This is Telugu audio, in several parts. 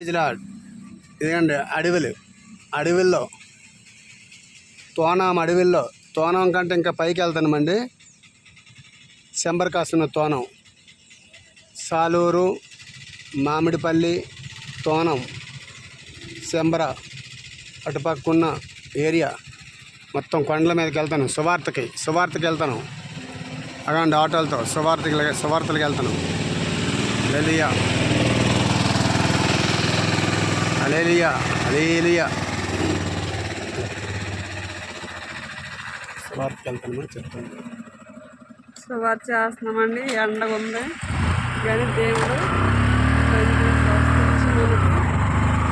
ఇదిగండి అడవుల్లో తోనం కంటే ఇంకా పైకి వెళ్తామండి. శంబరకాస్తున్న తోనం, సాలూరు, మామిడిపల్లి, తోనం, శంబర అటుపక్కన్న ఏరియా మొత్తం కొండల మీదకి వెళ్తాను. సువార్తకి వెళ్తాను. అలాంటి ఆటోలతో సువార్తలకు వెళ్తాను. హల్లెలూయా, హల్లెలూయా, హల్లెలూయా. సువార్తకి వెళ్తాను చెప్తాను. సువార్త చేస్తున్నామండి. ఎండగా ఉంది కానీ దేవుడు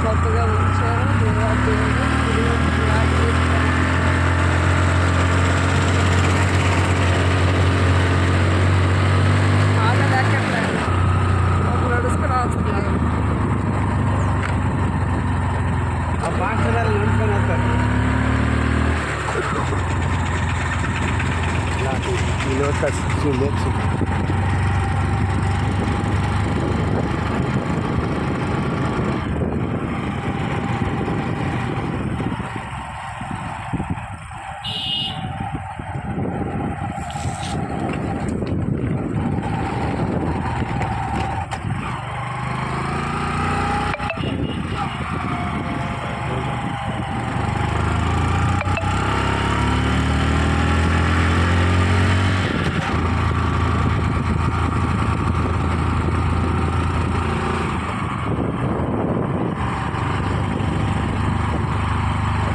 గొప్పగా ఉంచారు. నడుచుకుని వస్తున్నారు. ఆ పాఠశాలలో నడుచుకొని వస్తారు.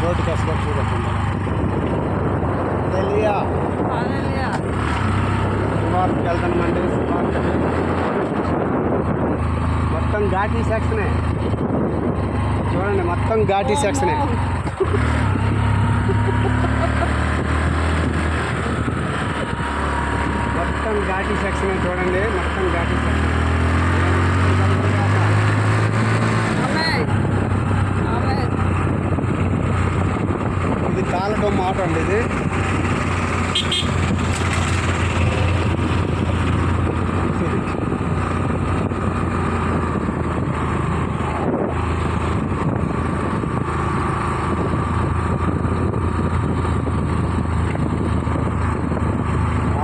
రోడ్డుకి అసలు చూడకుండా సువార్తకి వెళ్తామండి. మొత్తం ఘాటీ సెక్షనే చూడండి. మొత్తం ఘాటీ సెక్షనే. మొత్తం ఘాటీ సెక్షనే చూడండి. మొత్తం ఘాటీ సెక్షన్. ఇది కాలటం మాట అండి. ఇది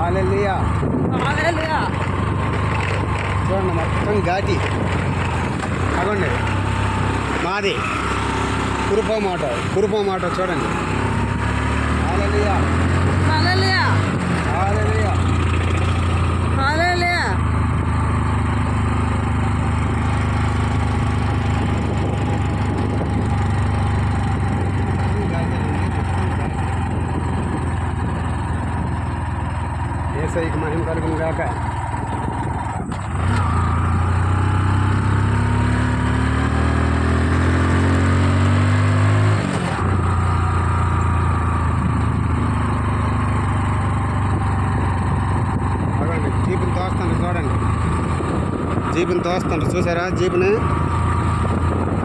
హల్లెలూయా, హల్లెలూయా. చూడండి మొత్తం ఘాటి. అవ్వండి మాది కురుపో మాట చూడండి. హల్లెలూయా, హల్లెలూయా, హల్లెలూయా, హల్లెలూయా. యేసయ్యకి మహిమ కలుగును గాక. జీపుని తోస్తాను చూసారా? జీపుని.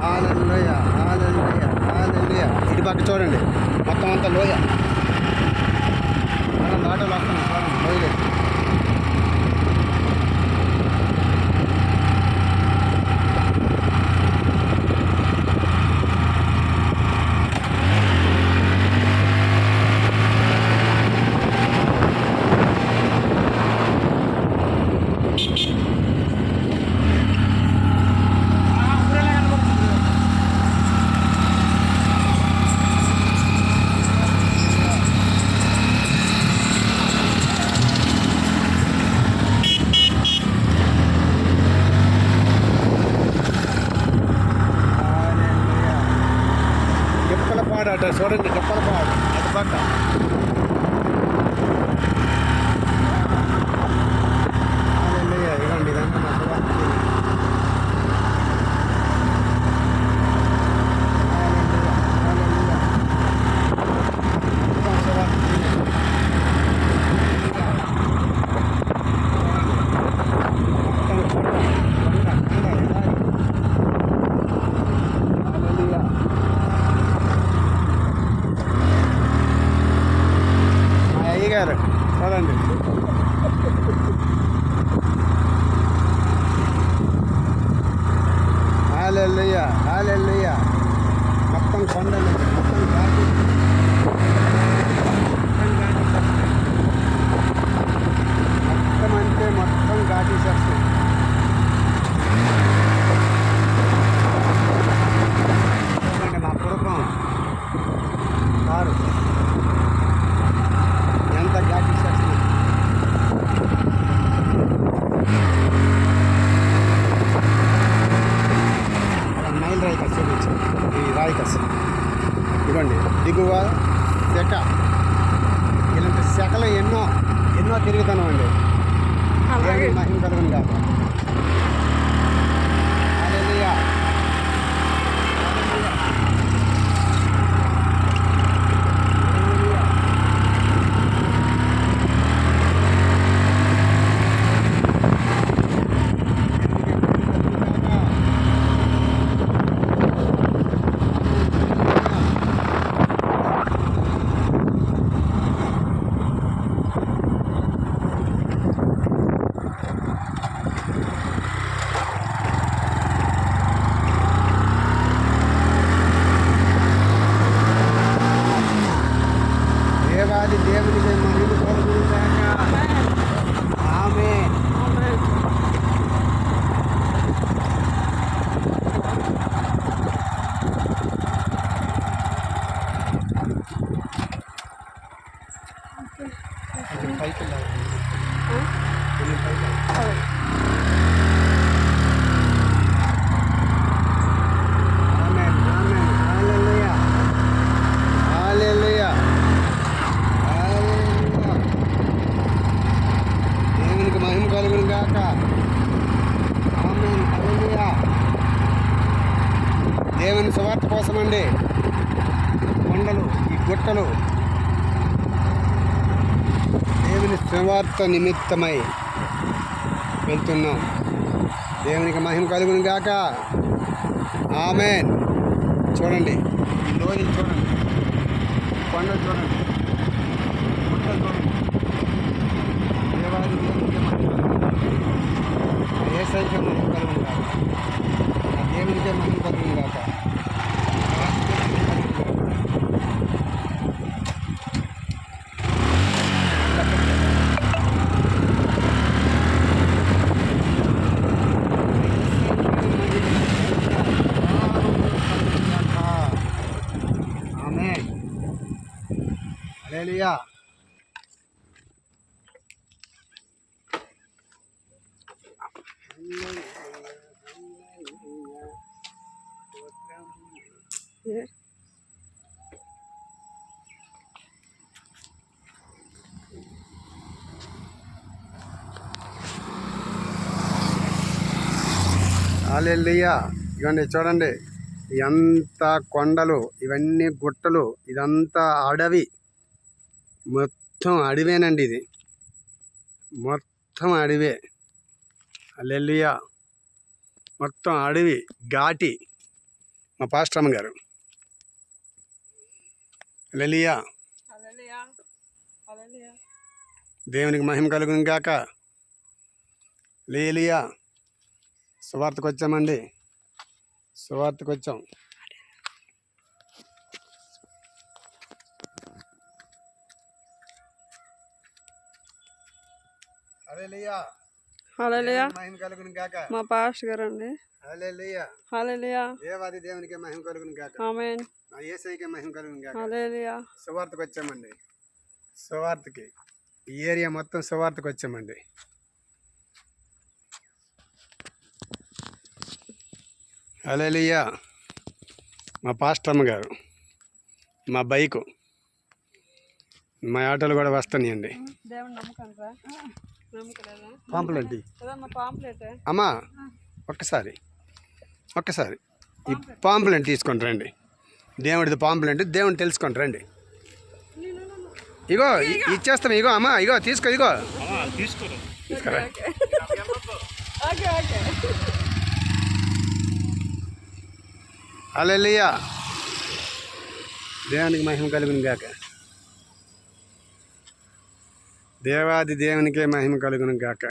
హల్లెలూయా, హల్లెలూయా, హల్లెలూయా. ఇటు పక్క చూడండి మొత్తం అంతా లోయ. ఆటోలు వస్తున్నాయి చూడండి. లోయలే. అట చూడండి. చెప్పలపాడు అటు పక్క. ఇవ్వండి ఇదంతా హల్లెలూయా. మొత్తం కొండలు, మొత్తం ఘాటి, మొత్తం అంటే మొత్తం ఘాటి చేస్తాయి. చూడండి మా కుటుంబం కారు ఎంత ఘాటి చేస్తుంది. నైల్ రాయి కసి ఈ రాయి కసి ఇవ్వండి. దిగువ శక, ఇలాంటి శకలు ఎన్నో ఎన్నో తిరుగుతున్నామండి. అలాగే దేవుని మహిమ కలుగును గాక. హల్లెలూయా. దేవాది దేవునికి మహిమ కలుగును గాక. ఆమేన్. కొంచెం పైకి వెళ్ళాలి. కొంచెం పైకి వెళ్ళాలి. ఆమేన్. ఆమేన్. హల్లెలూయా. హల్లెలూయా. హల్లెలూయా. దేవునికి మహిమ కలుగును గాక. ఆమేన్. హల్లెలూయా. దేవుని సువార్త కోసమండి కొండలు, ఈ గుట్టలు దేవుని సువార్త నిమిత్తమై వెళ్తున్నాం. దేవునికి మహిమ కలుగును గాక. ఆమేన్. చూడండి ఈ లోయలు చూడండి, కొండలు చూడండి, గుట్టలు చూడండి. దేవాది దేవునికి మహిమ కలుగును గాక. యేసయ్యకే మహిమ కలుగును గాక. ఆ దేవునికే మహిమ కలుగును గాక. ఆమేన్. హల్లెలూయా. హల్లెలూయా. ఇవన్నీ చూడండి, ఎంత కొండలు, ఇవన్నీ గుట్టలు, ఇదంతా అడవి, మొత్తం అడవేనండి. ఇది మొత్తం అడవే. హల్లెలూయా. మొత్తం అడవి ఘాటి. మా పాస్టర్ అమ్మ గారు. హల్లెలూయా. హల్లెలూయా. హల్లెలూయా. దేవునికి మహిమ కలుగును గాక. హల్లెలూయా. సువార్తకు వచ్చామండి, సువార్తకు వచ్చాం. హల్లెలూయా. హల్లెలూయా. దేవునికి మహిమ కలుగును గాక. మా పాస్టర్ గారు అండి. హల్లెలూయా. హల్లెలూయా. దేవాది దేవునికి మహిమ కలుగును గాక. ఆమేన్. నా యేసయ్యకే మహిమ కలుగును గాక. హల్లెలూయా. సువార్తకు వచ్చామండి, సువార్తకి ఈ ఏరియా మొత్తం సువార్తకు వచ్చామండి. హల్లెలూయా. మా పాస్టర్ అమ్మ గారు, మా బైకు, మా ఆటోలు కూడా వస్తాయండి. దేవుని నమ్మకంరా. నమ్మకలేదా? పాంప్లెట్ కదమ్మా పాంప్లెట్. అమ్మా, ఒక్కసారి ఈ పాంప్లెట్ తీసుకొని రండి. దేవుడిది పాంప్లెట్, దేవుని తెలుసుకొని రండి. ఇగో ఇచ్చేస్తాం. ఇగో అమ్మా, ఇగో తీసుకో. ఇగో తీసుకురా. Okay okay. హల్లెలూయా. దేవునికి మహిమ కలుగును గాక. దేవాది దేవునికే మహిమ కలుగును గాక.